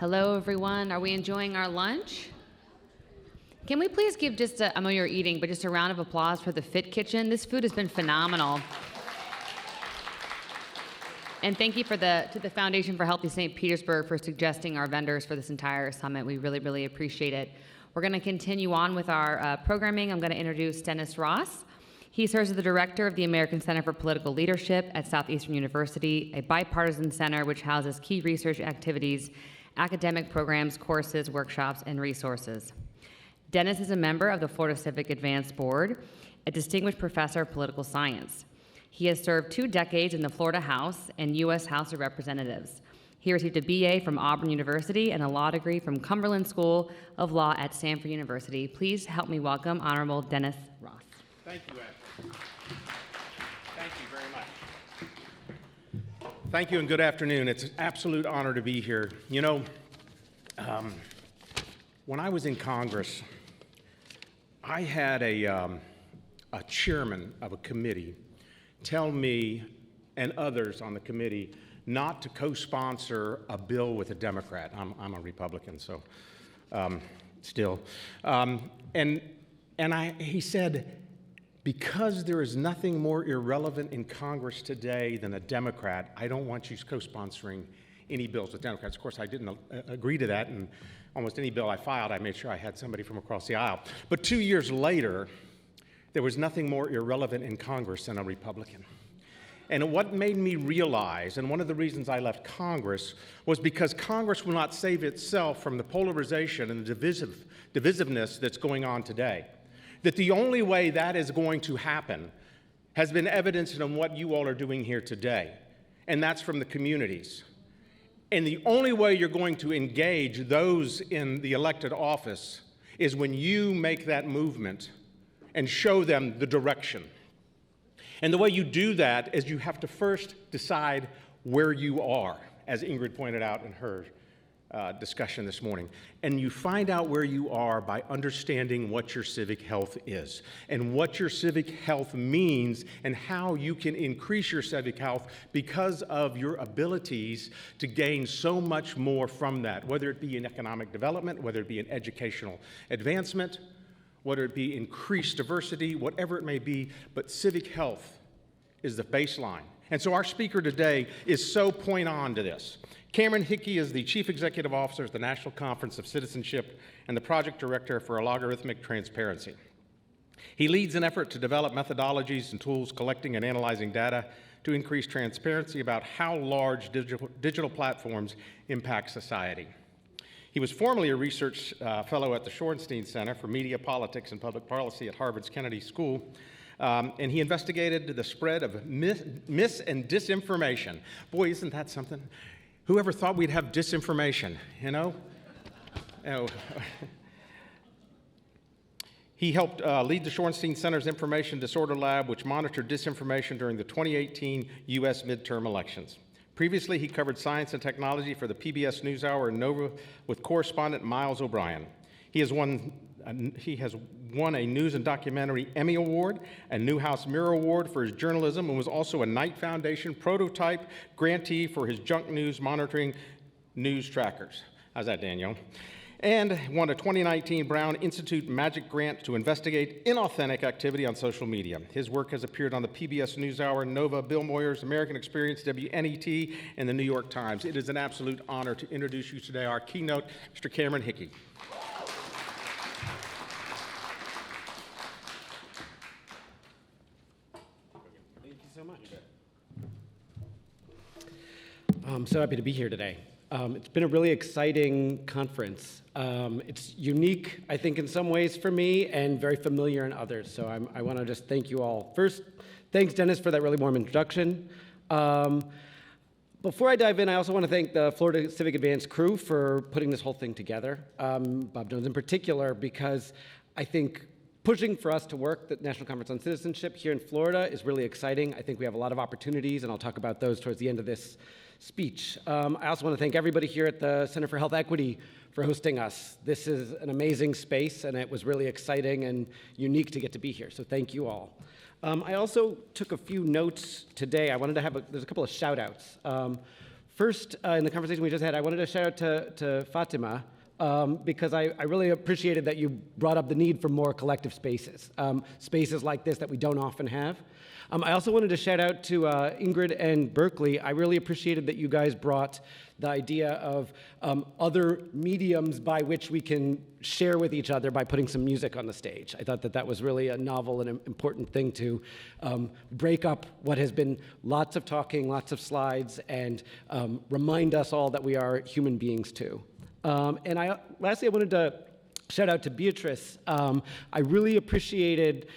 Hello, everyone. Are we enjoying our lunch? Can we please give I know you're eating, but just a round of applause for the Fit Kitchen? This food has been phenomenal. And thank you to the Foundation for Healthy St. Petersburg for suggesting our vendors for this entire summit. We really, really appreciate it. We're going to continue on with our programming. I'm going to introduce Dennis Ross. He serves as the director of the American Center for Political Leadership at Southeastern University, a bipartisan center which houses key research activities, academic programs, courses, workshops, and resources. Dennis is a member of the Florida Civic Advanced Board, a distinguished professor of political science. He has served 2 decades in the Florida House and U.S. House of Representatives. He received a BA from Auburn University and a law degree from Cumberland School of Law at Stanford University. Please help me welcome Honorable Dennis Ross. Thank you, Ashley. Thank you very much. Thank you and good afternoon. It's an absolute honor to be here. You know, when I was in Congress, I had a chairman of a committee tell me and others on the committee not to co-sponsor a bill with a Democrat. I'm a Republican, so still. He said, because there is nothing more irrelevant in Congress today than a Democrat, I don't want you co-sponsoring any bills with Democrats. Of course, I didn't agree to that, and almost any bill I filed, I made sure I had somebody from across the aisle. But 2 years later, there was nothing more irrelevant in Congress than a Republican. And what made me realize, and one of the reasons I left Congress, was because Congress will not save itself from the polarization and the divisiveness that's going on today. That the only way that is going to happen has been evidenced in what you all are doing here today, and that's from the communities. And the only way you're going to engage those in the elected office is when you make that movement and show them the direction. And the way you do that is you have to first decide where you are, as Ingrid pointed out in her discussion this morning. And you find out where you are by understanding what your civic health is and what your civic health means and how you can increase your civic health because of your abilities to gain so much more from that, whether it be in economic development, whether it be in educational advancement, whether it be increased diversity, whatever it may be, but civic health is the baseline. And so our speaker today is so point on to this. Cameron Hickey is the Chief Executive Officer of the National Conference of Citizenship and the Project Director for Logarithmic Transparency. He leads an effort to develop methodologies and tools collecting and analyzing data to increase transparency about how large digital platforms impact society. He was formerly a research fellow at the Shorenstein Center for Media, Politics, and Public Policy at Harvard's Kennedy School, and he investigated the spread of mis and disinformation. Boy, isn't that something? Whoever thought we'd have disinformation, you know? He helped lead the Shorenstein Center's Information Disorder Lab, which monitored disinformation during the 2018 U.S. midterm elections. Previously, he covered science and technology for the PBS NewsHour and Nova with correspondent Miles O'Brien. He has won a News and Documentary Emmy Award and Newhouse Mirror Award for his journalism and was also a Knight Foundation prototype grantee for his junk news monitoring news trackers. How's that, Daniel? And won a 2019 Brown Institute Magic Grant to investigate inauthentic activity on social media. His work has appeared on the PBS NewsHour, Nova, Bill Moyers, American Experience, WNET, and the New York Times. It is an absolute honor to introduce you today, our keynote, Mr. Cameron Hickey. Thank you so much. I'm so happy to be here today. It's been a really exciting conference. It's unique, I think, in some ways for me, and very familiar in others. So I want to just thank you all. First, thanks, Dennis, for that really warm introduction. Before I dive in, I also want to thank the Florida Civic Advance crew for putting this whole thing together. Bob Jones in particular, because I think pushing for us to work the National Conference on Citizenship here in Florida is really exciting. I think we have a lot of opportunities, and I'll talk about those towards the end of this speech. I also want to thank everybody here at the Center for Health Equity for hosting us. This is an amazing space, and it was really exciting and unique to get to be here, so thank you all. I also took a few notes today. I wanted to have there's a couple of shout-outs. First, in the conversation we just had, I wanted to shout out to Fatima, because I really appreciated that you brought up the need for more collective spaces, spaces like this that we don't often have. I also wanted to shout out to Ingrid and Berkeley. I really appreciated that you guys brought the idea of other mediums by which we can share with each other by putting some music on the stage. I thought that that was really a novel and important thing to break up what has been lots of talking, lots of slides, and remind us all that we are human beings too. And lastly, I wanted to shout out to Beatrice. I really appreciated,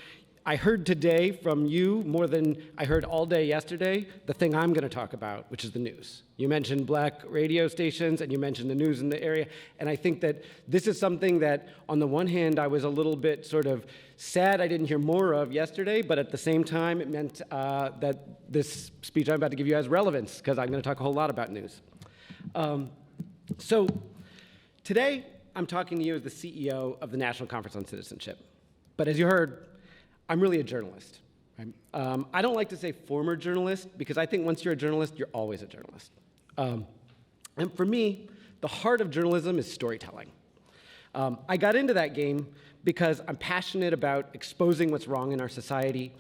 I heard today from you more than I heard all day yesterday, the thing I'm going to talk about, which is the news. You mentioned black radio stations and you mentioned the news in the area. And I think that this is something that, on the one hand, I was a little bit sort of sad I didn't hear more of yesterday, but at the same time, it meant that this speech I'm about to give you has relevance, because I'm going to talk a whole lot about news. So today, I'm talking to you as the CEO of the National Conference on Citizenship. But as you heard, I'm really a journalist. Right? I don't like to say former journalist, because I think once you're a journalist, you're always a journalist. And for me, the heart of journalism is storytelling. I got into that game because I'm passionate about exposing what's wrong in our society,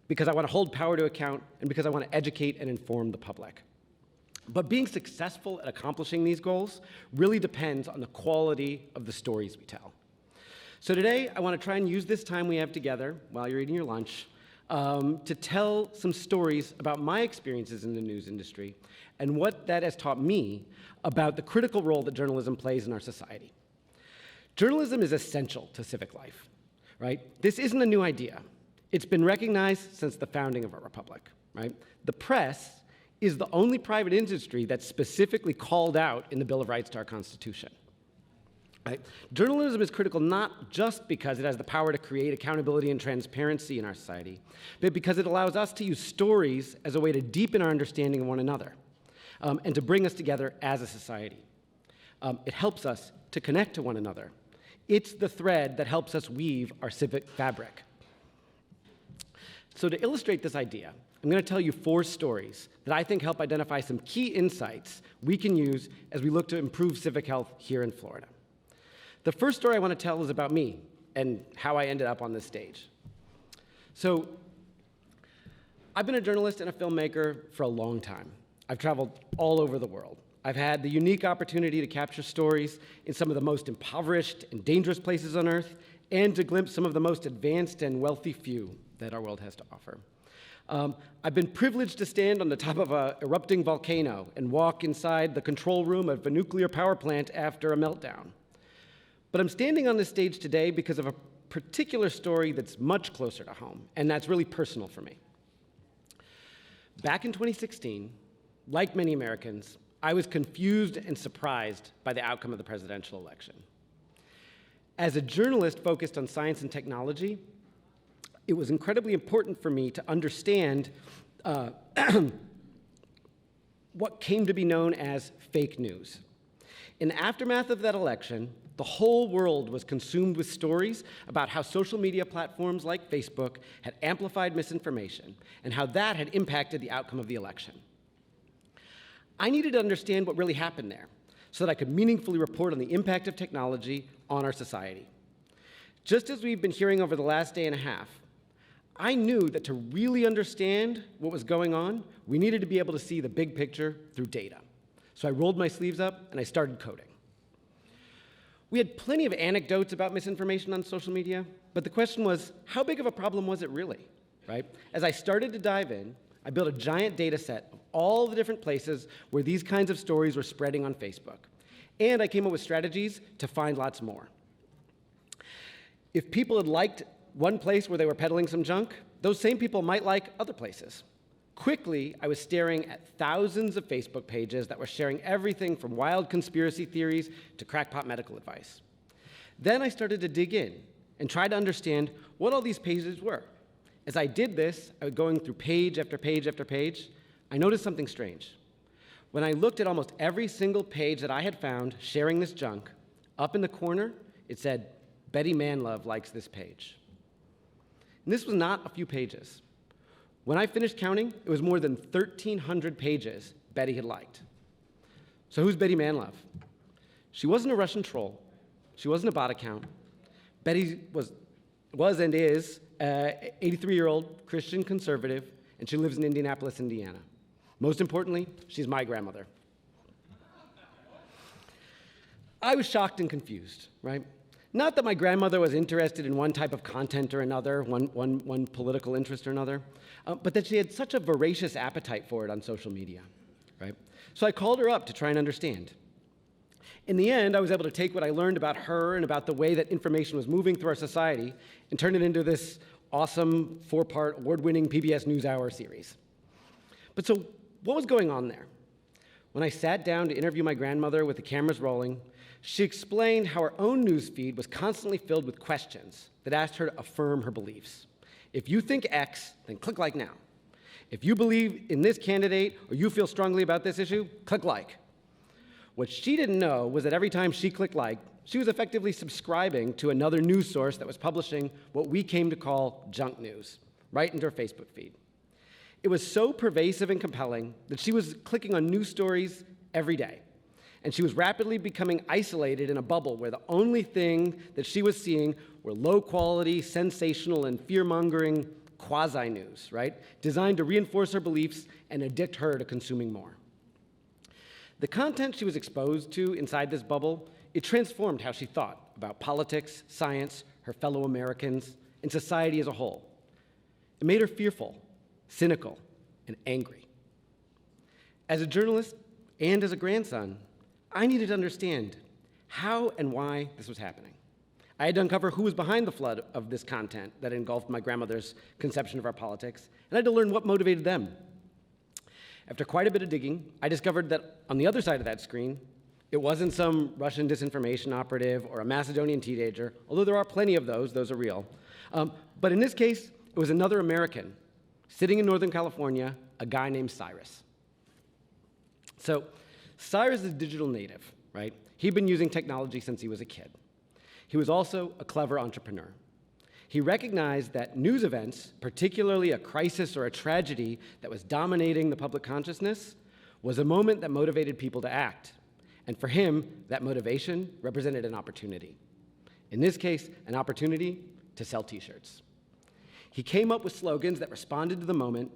because I want to hold power to account, and because I want to educate and inform the public. But being successful at accomplishing these goals really depends on the quality of the stories we tell. So today, I want to try and use this time we have together while you're eating your lunch to tell some stories about my experiences in the news industry and what that has taught me about the critical role that journalism plays in our society. Journalism is essential to civic life, right? This isn't a new idea. It's been recognized since the founding of our republic, right? The press is the only private industry that's specifically called out in the Bill of Rights to our Constitution. Right? Journalism is critical not just because it has the power to create accountability and transparency in our society, but because it allows us to use stories as a way to deepen our understanding of one another and to bring us together as a society. It helps us to connect to one another. It's the thread that helps us weave our civic fabric. So to illustrate this idea, I'm going to tell you 4 stories that I think help identify some key insights we can use as we look to improve civic health here in Florida. The first story I want to tell is about me and how I ended up on this stage. So, I've been a journalist and a filmmaker for a long time. I've traveled all over the world. I've had the unique opportunity to capture stories in some of the most impoverished and dangerous places on Earth, and to glimpse some of the most advanced and wealthy few that our world has to offer. I've been privileged to stand on the top of an erupting volcano and walk inside the control room of a nuclear power plant after a meltdown. But I'm standing on this stage today because of a particular story that's much closer to home, and that's really personal for me. Back in 2016, like many Americans, I was confused and surprised by the outcome of the presidential election. As a journalist focused on science and technology, it was incredibly important for me to understand what came to be known as fake news. In the aftermath of that election, the whole world was consumed with stories about how social media platforms like Facebook had amplified misinformation and how that had impacted the outcome of the election. I needed to understand what really happened there so that I could meaningfully report on the impact of technology on our society. Just as we've been hearing over the last day and a half, I knew that to really understand what was going on, we needed to be able to see the big picture through data. So I rolled my sleeves up and I started coding. We had plenty of anecdotes about misinformation on social media, but the question was, how big of a problem was it really, right? As I started to dive in, I built a giant data set of all the different places where these kinds of stories were spreading on Facebook. And I came up with strategies to find lots more. If people had liked one place where they were peddling some junk, those same people might like other places. Quickly, I was staring at thousands of Facebook pages that were sharing everything from wild conspiracy theories to crackpot medical advice. Then I started to dig in and try to understand what all these pages were. As I did this, I was going through page after page after page. I noticed something strange. When I looked at almost every single page that I had found sharing this junk, up in the corner, it said, "Betty Manlove likes this page." And this was not a few pages. When I finished counting, it was more than 1,300 pages Betty had liked. So who's Betty Manlove? She wasn't a Russian troll. She wasn't a bot account. Betty was and is an 83-year-old Christian conservative, and she lives in Indianapolis, Indiana. Most importantly, she's my grandmother. I was shocked and confused, right? Not that my grandmother was interested in one type of content or another, one political interest or another, but that she had such a voracious appetite for it on social media, right? So I called her up to try and understand. In the end, I was able to take what I learned about her and about the way that information was moving through our society and turn it into this awesome 4-part award-winning PBS NewsHour series. But so what was going on there? When I sat down to interview my grandmother with the cameras rolling, she explained how her own news feed was constantly filled with questions that asked her to affirm her beliefs. If you think X, then click like now. If you believe in this candidate or you feel strongly about this issue, click like. What she didn't know was that every time she clicked like, she was effectively subscribing to another news source that was publishing what we came to call junk news, right into her Facebook feed. It was so pervasive and compelling that she was clicking on news stories every day. And she was rapidly becoming isolated in a bubble where the only thing that she was seeing were low-quality, sensational, and fear-mongering quasi-news, right? Designed to reinforce her beliefs and addict her to consuming more. The content she was exposed to inside this bubble, it transformed how she thought about politics, science, her fellow Americans, and society as a whole. It made her fearful, cynical, and angry. As a journalist and as a grandson, I needed to understand how and why this was happening. I had to uncover who was behind the flood of this content that engulfed my grandmother's conception of our politics, and I had to learn what motivated them. After quite a bit of digging, I discovered that on the other side of that screen, it wasn't some Russian disinformation operative or a Macedonian teenager, although there are plenty of those are real. But in this case, it was another American sitting in Northern California, a guy named Cyrus. So Cyrus is a digital native, right? He'd been using technology since he was a kid. He was also a clever entrepreneur. He recognized that news events, particularly a crisis or a tragedy that was dominating the public consciousness, was a moment that motivated people to act. And for him, that motivation represented an opportunity. In this case, an opportunity to sell t-shirts. He came up with slogans that responded to the moment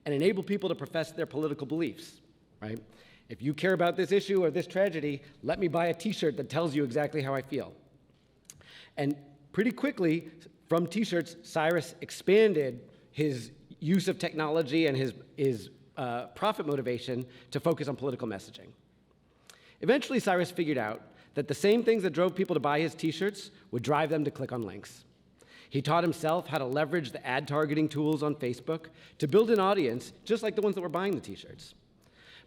and enabled people to profess their political beliefs, right? If you care about this issue or this tragedy, let me buy a t-shirt that tells you exactly how I feel. And pretty quickly, from t-shirts, Cyrus expanded his use of technology and his profit motivation to focus on political messaging. Eventually, Cyrus figured out that the same things that drove people to buy his t-shirts would drive them to click on links. He taught himself how to leverage the ad targeting tools on Facebook to build an audience just like the ones that were buying the t-shirts.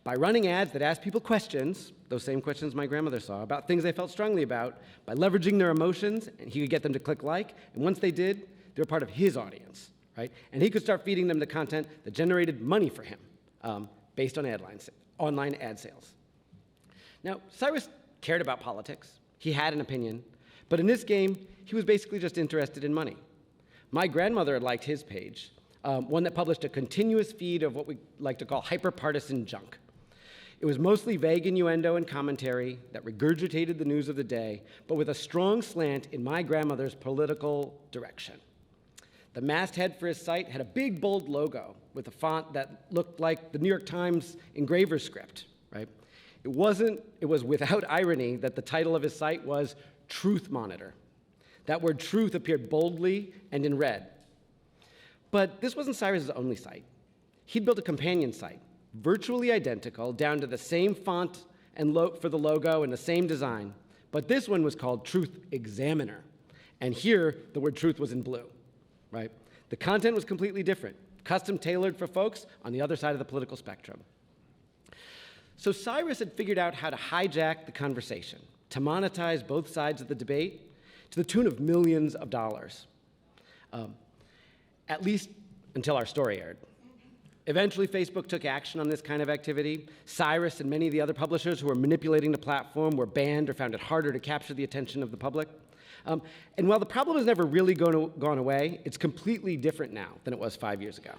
By running ads that asked people questions, those same questions my grandmother saw, about things they felt strongly about, by leveraging their emotions, and he could get them to click like, and once they did, they were part of his audience, right? And he could start feeding them the content that generated money for him, based on online ad sales. Now, Cyrus cared about politics. He had an opinion, but in this game, he was basically just interested in money. My grandmother had liked his page, one that published a continuous feed of what we like to call hyper-partisan junk. It was mostly vague innuendo and commentary that regurgitated the news of the day, but with a strong slant in my grandmother's political direction. The masthead for his site had a big, bold logo with a font that looked like the New York Times engraver's script, right? It was without irony that the title of his site was Truth Monitor. That word truth appeared boldly and in red. But this wasn't Cyrus's only site. He'd built a companion site, virtually identical, down to the same font and for the logo and the same design. But this one was called Truth Examiner. And here, the word truth was in blue, right? The content was completely different, custom tailored for folks on the other side of the political spectrum. So Cyrus had figured out how to hijack the conversation, to monetize both sides of the debate to the tune of millions of dollars, at least until our story aired. Eventually, Facebook took action on this kind of activity. Cyrus and many of the other publishers who were manipulating the platform were banned or found it harder to capture the attention of the public. And while the problem has never really gone away, it's completely different now than it was 5 years ago.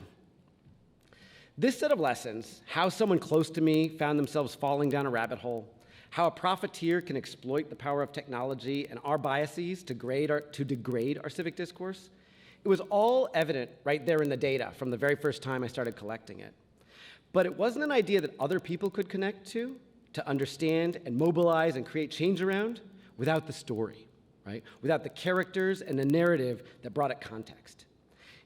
This set of lessons, how someone close to me found themselves falling down a rabbit hole, how a profiteer can exploit the power of technology and our biases to degrade our civic discourse, it was all evident right there in the data from the very first time I started collecting it. But it wasn't an idea that other people could connect to understand and mobilize and create change around without the story, right? Without the characters and the narrative that brought it context.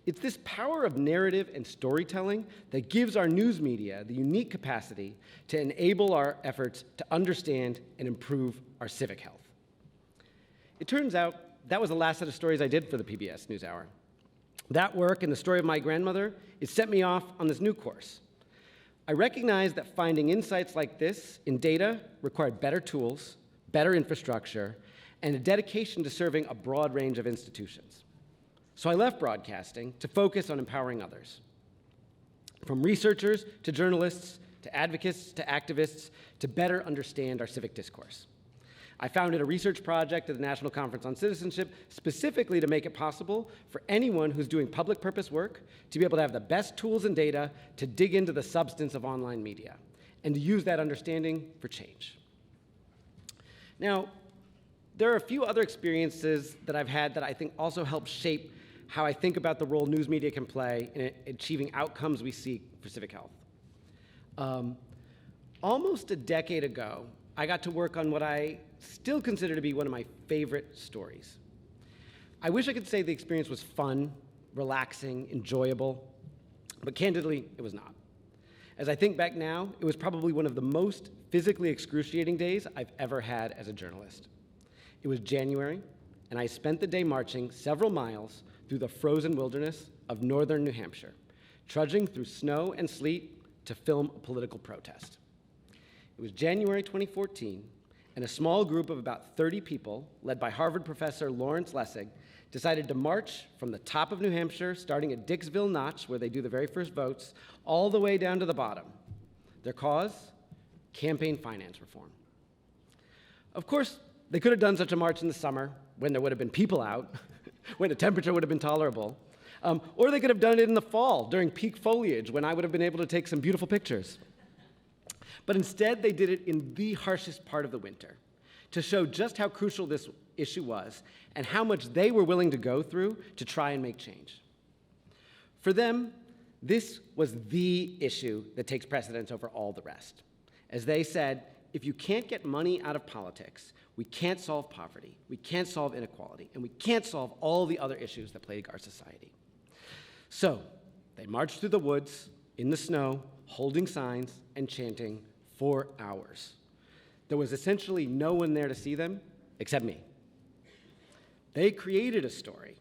It's this power of narrative and storytelling that gives our news media the unique capacity to enable our efforts to understand and improve our civic health. It turns out that was the last set of stories I did for the PBS NewsHour. That work and the story of my grandmother, it set me off on this new course. I recognized that finding insights like this in data required better tools, better infrastructure, and a dedication to serving a broad range of institutions. So I left broadcasting to focus on empowering others. From researchers to journalists to advocates to activists to better understand our civic discourse. I founded a research project at the National Conference on Citizenship specifically to make it possible for anyone who's doing public purpose work to be able to have the best tools and data to dig into the substance of online media and to use that understanding for change. Now, there are a few other experiences that I've had that I think also help shape how I think about the role news media can play in achieving outcomes we seek for civic health. Almost a decade ago, I got to work on what I still consider to be one of my favorite stories. I wish I could say the experience was fun, relaxing, enjoyable, but candidly, it was not. As I think back now, it was probably one of the most physically excruciating days I've ever had as a journalist. It was January, and I spent the day marching several miles through the frozen wilderness of northern New Hampshire, trudging through snow and sleet to film a political protest. It was January 2014, and a small group of about 30 people, led by Harvard professor Lawrence Lessig, decided to march from the top of New Hampshire, starting at Dixville Notch, where they do the very first votes, all the way down to the bottom. Their cause? Campaign finance reform. Of course, they could have done such a march in the summer, when there would have been people out, when the temperature would have been tolerable, or they could have done it in the fall, during peak foliage, when I would have been able to take some beautiful pictures. But instead, they did it in the harshest part of the winter to show just how crucial this issue was and how much they were willing to go through to try and make change. For them, this was the issue that takes precedence over all the rest. As they said, if you can't get money out of politics, we can't solve poverty, we can't solve inequality, and we can't solve all the other issues that plague our society. So, they marched through the woods, in the snow, holding signs and chanting for hours. There was essentially no one there to see them except me. They created a story,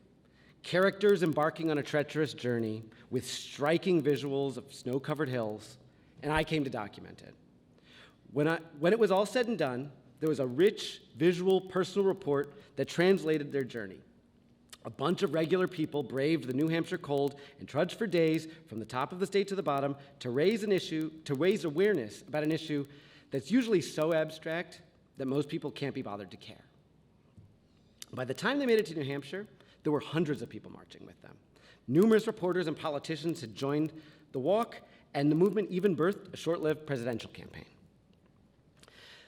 characters embarking on a treacherous journey with striking visuals of snow-covered hills, and I came to document it. When it was all said and done, there was a rich, visual, personal report that translated their journey. A bunch of regular people braved the New Hampshire cold and trudged for days from the top of the state to the bottom to raise awareness about an issue that's usually so abstract that most people can't be bothered to care. By the time they made it to New Hampshire, there were hundreds of people marching with them. Numerous reporters and politicians had joined the walk, and the movement even birthed a short-lived presidential campaign.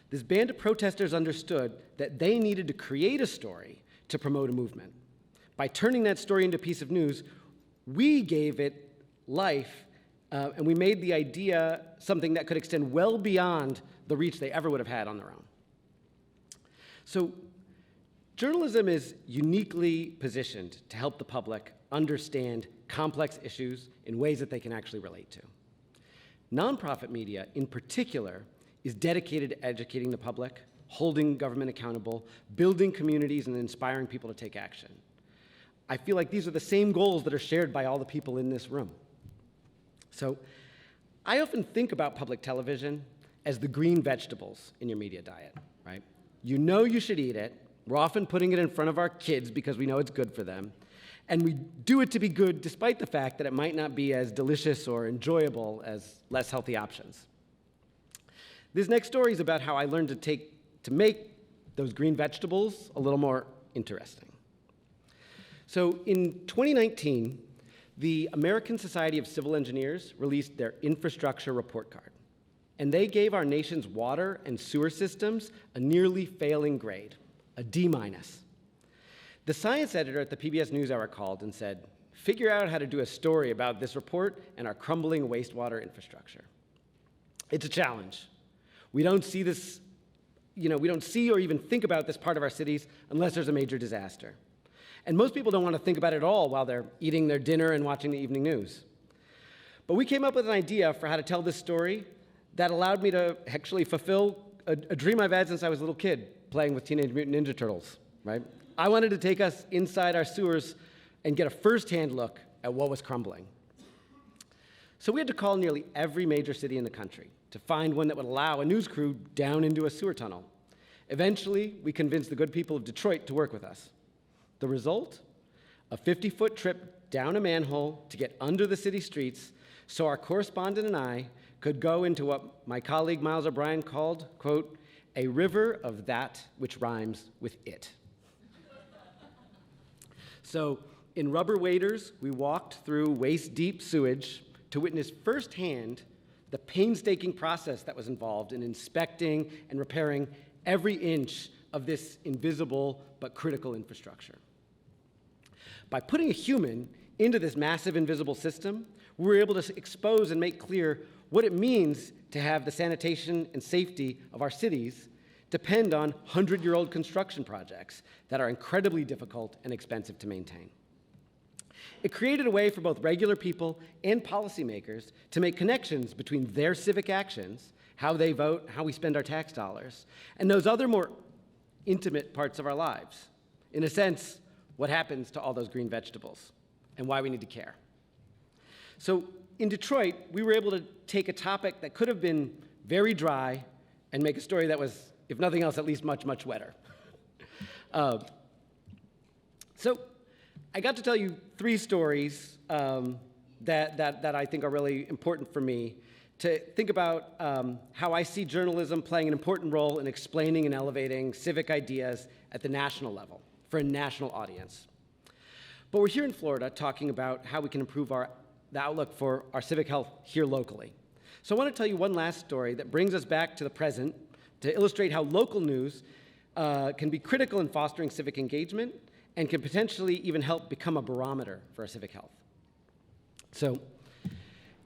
This band of protesters understood that they needed to create a story to promote a movement. By turning that story into a piece of news, we gave it life, and we made the idea something that could extend well beyond the reach they ever would have had on their own. So, journalism is uniquely positioned to help the public understand complex issues in ways that they can actually relate to. Nonprofit media, in particular, is dedicated to educating the public, holding government accountable, building communities, and inspiring people to take action. I feel like these are the same goals that are shared by all the people in this room. So, I often think about public television as the green vegetables in your media diet, right? You know you should eat it. We're often putting it in front of our kids because we know it's good for them. And we do it to be good despite the fact that it might not be as delicious or enjoyable as less healthy options. This next story is about how I learned to make those green vegetables a little more interesting. So in 2019, The American Society of Civil Engineers released their infrastructure report card, and they gave our nation's water and sewer systems a nearly failing grade, a D-. The science editor at the PBS NewsHour called and said, "Figure out how to do a story about this report and our crumbling wastewater infrastructure." It's a challenge. We don't see this, we don't see or even think about this part of our cities unless there's a major disaster. And most people don't want to think about it at all while they're eating their dinner and watching the evening news. But we came up with an idea for how to tell this story that allowed me to actually fulfill a dream I've had since I was a little kid, playing with Teenage Mutant Ninja Turtles, right? I wanted to take us inside our sewers and get a first-hand look at what was crumbling. So we had to call nearly every major city in the country to find one that would allow a news crew down into a sewer tunnel. Eventually, we convinced the good people of Detroit to work with us. The result? A 50-foot trip down a manhole to get under the city streets so our correspondent and I could go into what my colleague Miles O'Brien called, quote, "a river of that which rhymes with it." So in rubber waders, we walked through waist-deep sewage to witness firsthand the painstaking process that was involved in inspecting and repairing every inch of this invisible but critical infrastructure. By putting a human into this massive invisible system, we were able to expose and make clear what it means to have the sanitation and safety of our cities depend on 100-year-old construction projects that are incredibly difficult and expensive to maintain. It created a way for both regular people and policymakers to make connections between their civic actions, how they vote, how we spend our tax dollars, and those other more intimate parts of our lives. In a sense, what happens to all those green vegetables and why we need to care. So in Detroit, we were able to take a topic that could have been very dry and make a story that was, if nothing else, at least much, much wetter. So I got to tell you 3 stories that I think are really important for me to think about how I see journalism playing an important role in explaining and elevating civic ideas at the national level for a national audience. But we're here in Florida talking about how we can improve the outlook for our civic health here locally. So I want to tell you one last story that brings us back to the present to illustrate how local news can be critical in fostering civic engagement and can potentially even help become a barometer for our civic health. So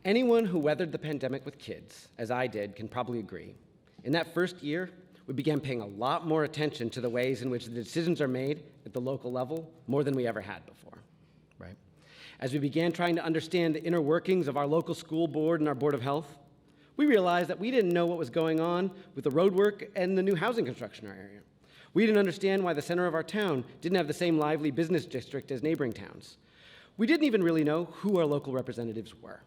anyone who weathered the pandemic with kids, as I did, can probably agree. In that first year, we began paying a lot more attention to the ways in which the decisions are made at the local level, more than we ever had before, right? As we began trying to understand the inner workings of our local school board and our Board of Health, we realized that we didn't know what was going on with the road work and the new housing construction in our area. We didn't understand why the center of our town didn't have the same lively business district as neighboring towns. We didn't even really know who our local representatives were.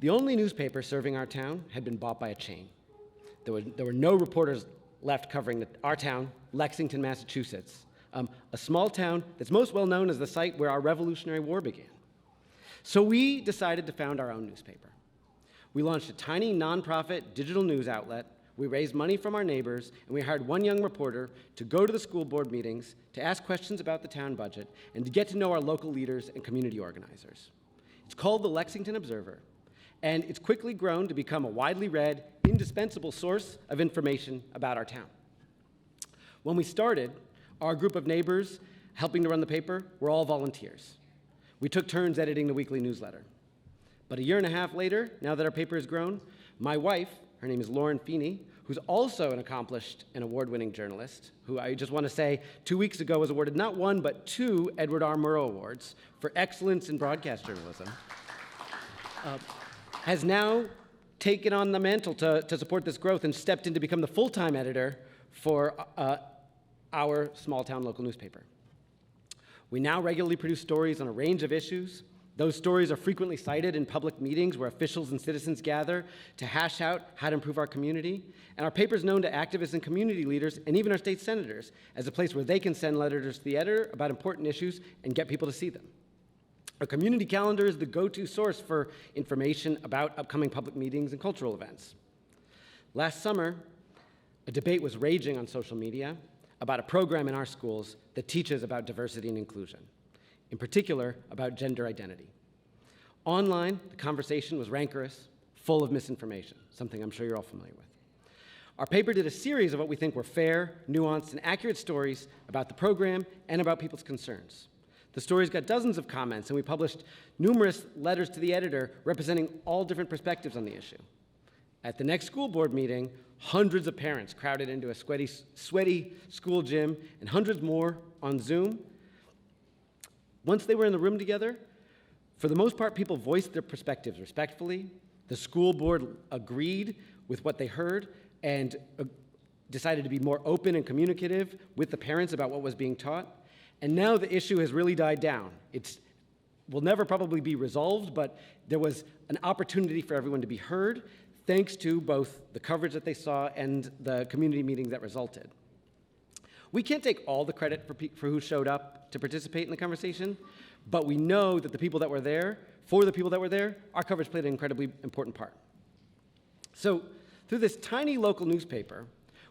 The only newspaper serving our town had been bought by a chain. There were no reporters left covering our town, Lexington, Massachusetts, a small town that's most well known as the site where our Revolutionary War began. So we decided to found our own newspaper. We launched a tiny nonprofit digital news outlet. We raised money from our neighbors, and we hired one young reporter to go to the school board meetings, to ask questions about the town budget, and to get to know our local leaders and community organizers. It's called the Lexington Observer, and it's quickly grown to become a widely read, indispensable source of information about our town. When we started, our group of neighbors helping to run the paper were all volunteers. We took turns editing the weekly newsletter. But a year and a half later, now that our paper has grown, my wife, her name is Lauren Feeney, who's also an accomplished and award-winning journalist, who I just want to say 2 weeks ago was awarded not 1, but 2 Edward R. Murrow Awards for excellence in broadcast journalism, has now taken on the mantle to support this growth and stepped in to become the full-time editor for our small-town local newspaper. We now regularly produce stories on a range of issues. Those stories are frequently cited in public meetings where officials and citizens gather to hash out how to improve our community. And our paper is known to activists and community leaders and even our state senators as a place where they can send letters to the editor about important issues and get people to see them. Our community calendar is the go-to source for information about upcoming public meetings and cultural events. Last summer, a debate was raging on social media about a program in our schools that teaches about diversity and inclusion. in particular about gender identity. Online, the conversation was rancorous, full of misinformation, something I'm sure you're all familiar with. Our paper did a series of what we think were fair, nuanced, and accurate stories about the program and about people's concerns. The stories got dozens of comments, and we published numerous letters to the editor representing all different perspectives on the issue. At the next school board meeting, hundreds of parents crowded into a sweaty school gym, and hundreds more on Zoom. Once they were in the room together, for the most part, people voiced their perspectives respectfully. The school board agreed with what they heard and decided to be more open and communicative with the parents about what was being taught. And now the issue has really died down. It will never probably be resolved, but there was an opportunity for everyone to be heard, thanks to both the coverage that they saw and the community meetings that resulted. We can't take all the credit for who showed up to participate in the conversation, but we know that the people that were there, for the people that were there, our coverage played an incredibly important part. So through this tiny local newspaper,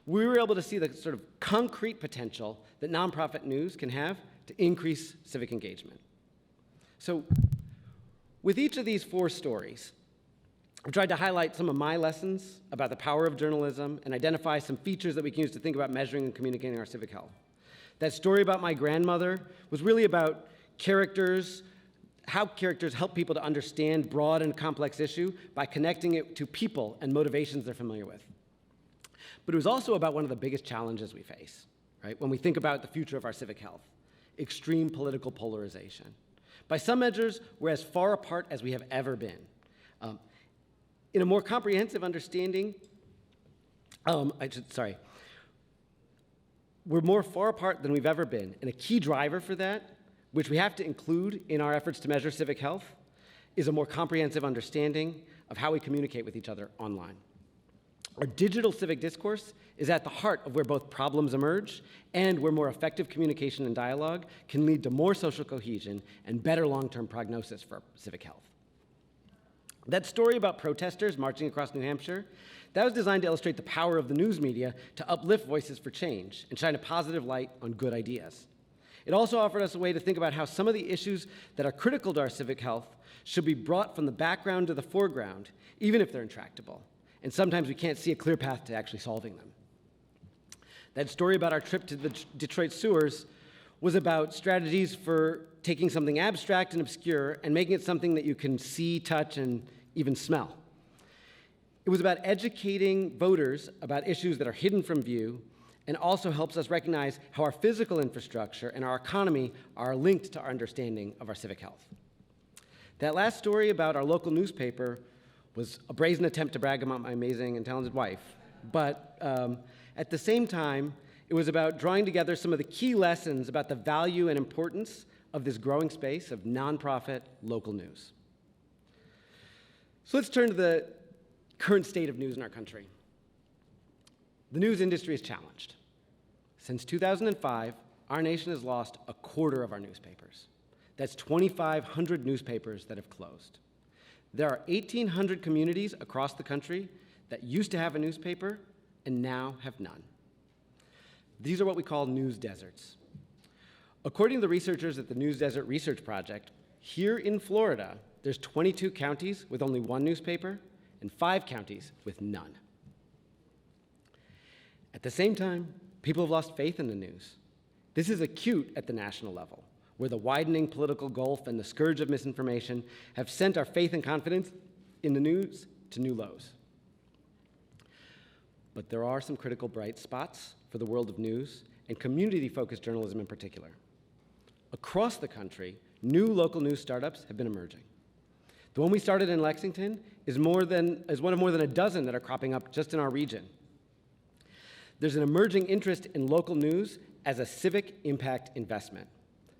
we were able to see the sort of concrete potential that nonprofit news can have to increase civic engagement. So with each of these 4 stories, I've tried to highlight some of my lessons about the power of journalism and identify some features that we can use to think about measuring and communicating our civic health. That story about my grandmother was really about characters, how characters help people to understand broad and complex issue by connecting it to people and motivations they're familiar with. But it was also about one of the biggest challenges we face, right? When we think about the future of our civic health, extreme political polarization. By some measures, we're as far apart as we have ever been. In a more comprehensive understanding, we're more far apart than we've ever been. And a key driver for that, which we have to include in our efforts to measure civic health, is a more comprehensive understanding of how we communicate with each other online. Our digital civic discourse is at the heart of where both problems emerge and where more effective communication and dialogue can lead to more social cohesion and better long-term prognosis for civic health. That story about protesters marching across New Hampshire, that was designed to illustrate the power of the news media to uplift voices for change and shine a positive light on good ideas. It also offered us a way to think about how some of the issues that are critical to our civic health should be brought from the background to the foreground, even if they're intractable. And sometimes we can't see a clear path to actually solving them. That story about our trip to the Detroit sewers was about strategies for taking something abstract and obscure and making it something that you can see, touch, and even smell. It was about educating voters about issues that are hidden from view and also helps us recognize how our physical infrastructure and our economy are linked to our understanding of our civic health. That last story about our local newspaper was a brazen attempt to brag about my amazing and talented wife. But at the same time, it was about drawing together some of the key lessons about the value and importance of this growing space of nonprofit local news. So let's turn to the current state of news in our country. The news industry is challenged. Since 2005, our nation has lost a quarter of our newspapers. That's 2,500 newspapers that have closed. There are 1,800 communities across the country that used to have a newspaper and now have none. These are what we call news deserts. According to the researchers at the News Desert Research Project, here in Florida, there's 22 counties with only one newspaper and 5 counties with none. At the same time, people have lost faith in the news. This is acute at the national level, where the widening political gulf and the scourge of misinformation have sent our faith and confidence in the news to new lows. But there are some critical bright spots for the world of news and community-focused journalism in particular. Across the country, new local news startups have been emerging. The one we started in Lexington is one of more than a dozen that are cropping up just in our region. There's an emerging interest in local news as a civic impact investment.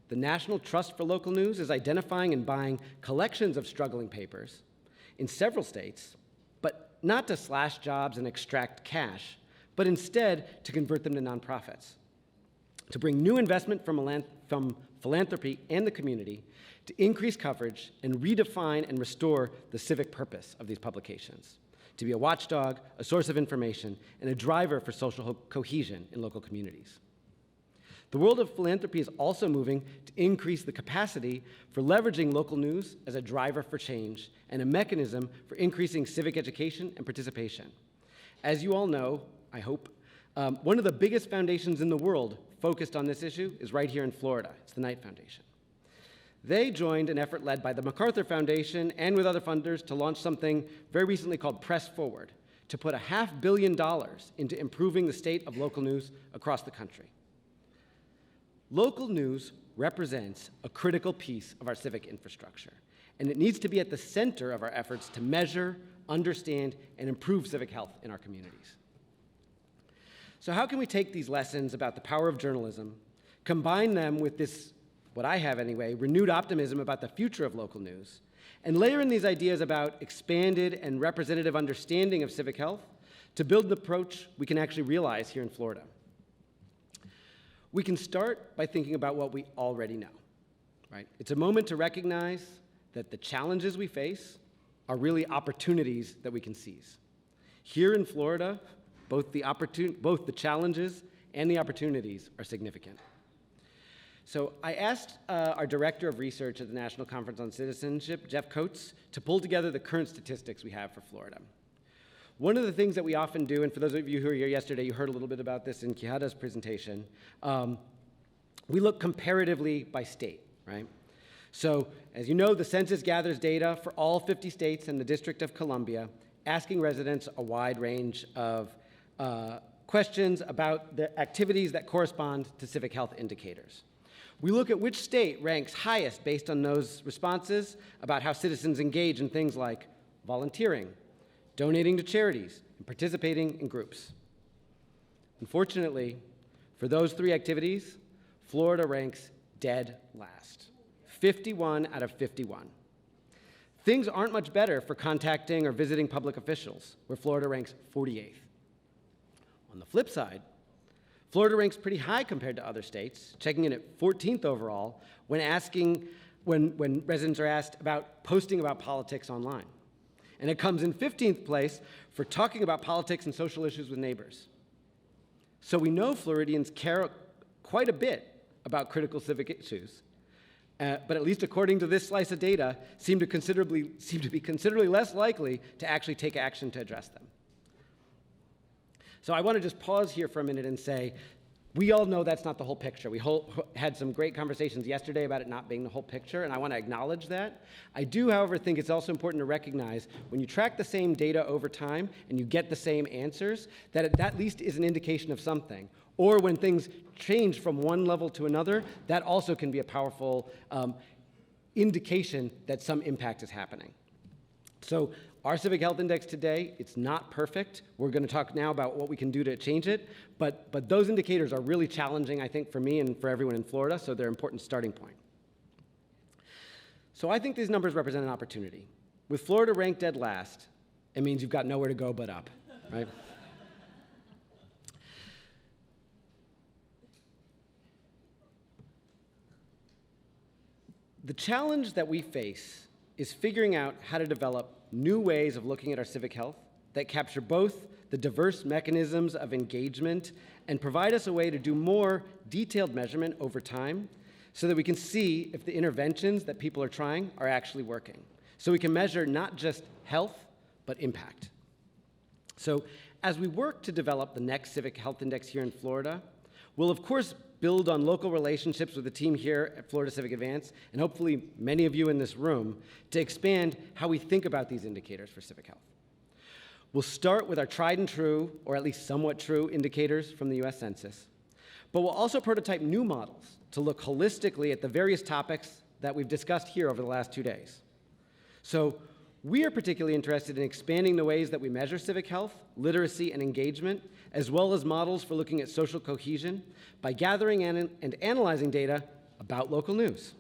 The National Trust for Local News is identifying and buying collections of struggling papers in several states, but not to slash jobs and extract cash, but instead to convert them to nonprofits, to bring new investment from philanthropy and the community to increase coverage and redefine and restore the civic purpose of these publications, to be a watchdog, a source of information, and a driver for social cohesion in local communities. The world of philanthropy is also moving to increase the capacity for leveraging local news as a driver for change and a mechanism for increasing civic education and participation. As you all know, I hope, one of the biggest foundations in the world focused on this issue is right here in Florida. It's the Knight Foundation. They joined an effort led by the MacArthur Foundation and with other funders to launch something very recently called Press Forward, to put $500 million into improving the state of local news across the country. Local news represents a critical piece of our civic infrastructure, and it needs to be at the center of our efforts to measure, understand, and improve civic health in our communities. So how can we take these lessons about the power of journalism, combine them with this, what I have anyway, renewed optimism about the future of local news, and layer in these ideas about expanded and representative understanding of civic health to build an approach we can actually realize here in Florida? We can start by thinking about what we already know, right? It's a moment to recognize that the challenges we face are really opportunities that we can seize. Here in Florida, both the challenges and the opportunities are significant. So I asked our Director of Research at the National Conference on Citizenship, Jeff Coates, to pull together the current statistics we have for Florida. One of the things that we often do, and for those of you who were here yesterday, you heard a little bit about this in Quijada's presentation, we look comparatively by state, right? So as you know, the census gathers data for all 50 states and the District of Columbia, asking residents a wide range of questions about the activities that correspond to civic health indicators. We look at which state ranks highest based on those responses about how citizens engage in things like volunteering, donating to charities, and participating in groups. Unfortunately, for those three activities, Florida ranks dead last, 51 out of 51. Things aren't much better for contacting or visiting public officials, where Florida ranks 48th. On the flip side, Florida ranks pretty high compared to other states, checking in at 14th overall when residents are asked about posting about politics online. And it comes in 15th place for talking about politics and social issues with neighbors. So we know Floridians care quite a bit about critical civic issues, but at least according to this slice of data, seem to be considerably less likely to actually take action to address them. So I want to just pause here for a minute and say, we all know that's not the whole picture. We had some great conversations yesterday about it not being the whole picture, and I want to acknowledge that. I do, however, think it's also important to recognize when you track the same data over time and you get the same answers, that it at least is an indication of something. Or when things change from one level to another, that also can be a powerful indication that some impact is happening. So our Civic Health Index today, it's not perfect. We're going to talk now about what we can do to change it, but those indicators are really challenging, I think, for me and for everyone in Florida, so they're an important starting point. So I think these numbers represent an opportunity. With Florida ranked dead last, it means you've got nowhere to go but up, right? The challenge that we face is figuring out how to develop new ways of looking at our civic health that capture both the diverse mechanisms of engagement and provide us a way to do more detailed measurement over time so that we can see if the interventions that people are trying are actually working. So we can measure not just health, but impact. So as we work to develop the next Civic Health Index here in Florida, we'll of course build on local relationships with the team here at Florida Civic Advance, and hopefully many of you in this room, to expand how we think about these indicators for civic health. We'll start with our tried and true, or at least somewhat true, indicators from the US Census, but we'll also prototype new models to look holistically at the various topics that we've discussed here over the last 2 days. So we are particularly interested in expanding the ways that we measure civic health, literacy, and engagement, as well as models for looking at social cohesion by gathering and analyzing data about local news,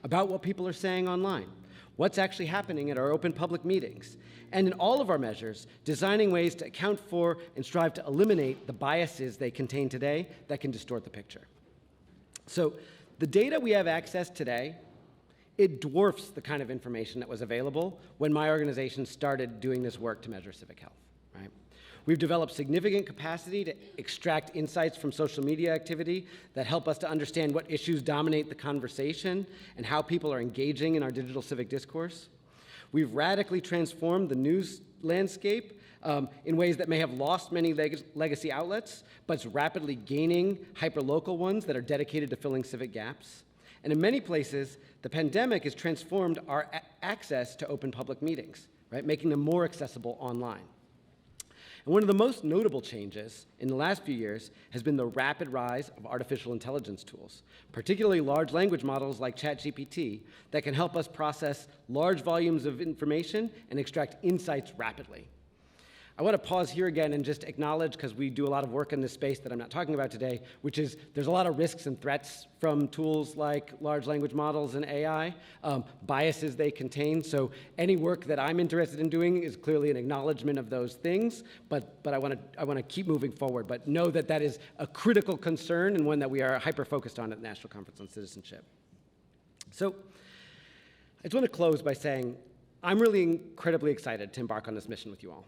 about what people are saying online, what's actually happening at our open public meetings, and in all of our measures, designing ways to account for and strive to eliminate the biases they contain today that can distort the picture. So the data we have access today, it dwarfs the kind of information that was available when my organization started doing this work to measure civic health, right? We've developed significant capacity to extract insights from social media activity that help us to understand what issues dominate the conversation and how people are engaging in our digital civic discourse. We've radically transformed the news landscape in ways that may have lost many legacy outlets, but it's rapidly gaining hyperlocal ones that are dedicated to filling civic gaps. And in many places, the pandemic has transformed our access to open public meetings, right, making them more accessible online. And one of the most notable changes in the last few years has been the rapid rise of artificial intelligence tools, particularly large language models like ChatGPT that can help us process large volumes of information and extract insights rapidly. I want to pause here again and just acknowledge, because we do a lot of work in this space that I'm not talking about today, which is there's a lot of risks and threats from tools like large language models and AI, biases they contain. So any work that I'm interested in doing is clearly an acknowledgement of those things, but I want to keep moving forward. But know that that is a critical concern and one that we are hyper-focused on at the National Conference on Citizenship. So I just want to close by saying I'm really incredibly excited to embark on this mission with you all.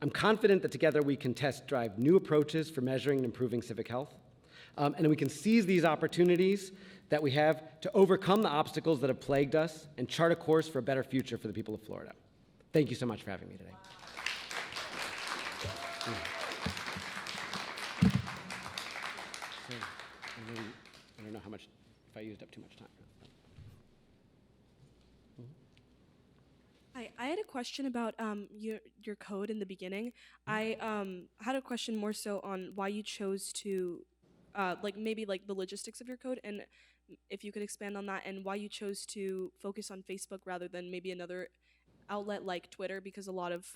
I'm confident that together we can test drive new approaches for measuring and improving civic health, and we can seize these opportunities that we have to overcome the obstacles that have plagued us and chart a course for a better future for the people of Florida. Thank you so much for having me today. I don't know how much, if I used up too much time. Hi, I had a question about your code in the beginning. I had a question more so on why you chose to, maybe the logistics of your code, and if you could expand on that, and why you chose to focus on Facebook rather than maybe another outlet like Twitter, because a lot of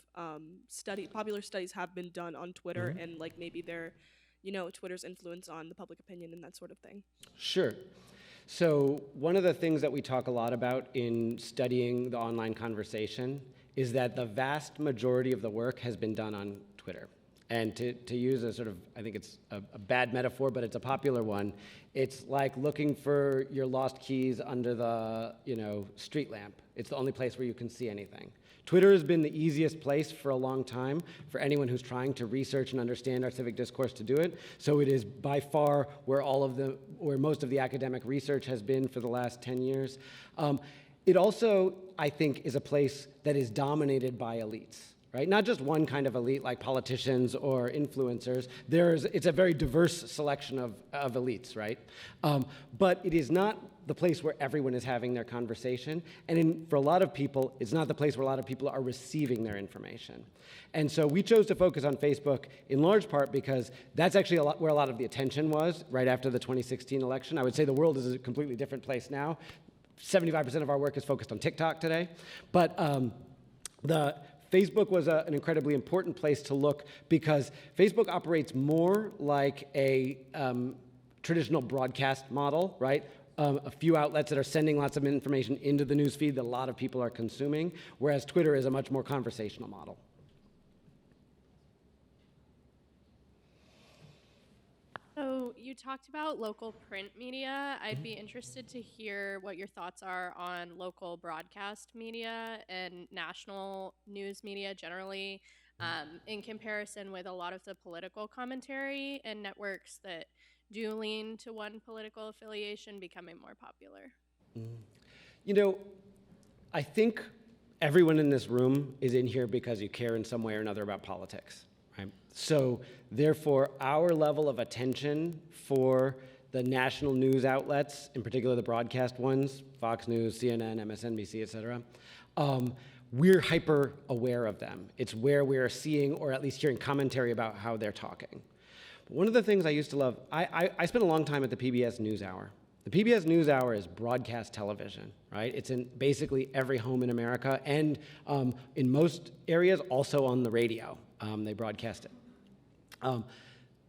popular studies have been done on Twitter, and maybe their, Twitter's influence on the public opinion and that sort of thing. Sure. So one of the things that we talk a lot about in studying the online conversation is that the vast majority of the work has been done on Twitter. And to use a sort of, I think it's a bad metaphor, but it's a popular one, it's like looking for your lost keys under the, street lamp. It's the only place where you can see anything. Twitter has been the easiest place for a long time for anyone who's trying to research and understand our civic discourse to do it. So it is by far where most of the academic research has been for the last 10 years. It also, I think, is a place that is dominated by elites. Right? Not just one kind of elite like politicians or influencers. It's a very diverse selection of elites, right? But it is not the place where everyone is having their conversation. And for a lot of people, it's not the place where a lot of people are receiving their information. And so we chose to focus on Facebook in large part because that's actually where a lot of the attention was right after the 2016 election. I would say the world is a completely different place now. 75% of our work is focused on TikTok today. But Facebook was an incredibly important place to look because Facebook operates more like a traditional broadcast model, right? A few outlets that are sending lots of information into the newsfeed that a lot of people are consuming, whereas Twitter is a much more conversational model. So you talked about local print media. I'd be interested to hear what your thoughts are on local broadcast media and national news media generally, in comparison with a lot of the political commentary and networks that do lean to one political affiliation becoming more popular. I think everyone in this room is in here because you care in some way or another about politics. Right? So therefore, our level of attention for the national news outlets, in particular the broadcast ones, Fox News, CNN, MSNBC, et cetera, we're hyper aware of them. It's where we're seeing or at least hearing commentary about how they're talking. But one of the things I used to love, I spent a long time at the PBS NewsHour. The PBS NewsHour is broadcast television, right? It's in basically every home in America and in most areas also on the radio. They broadcast it.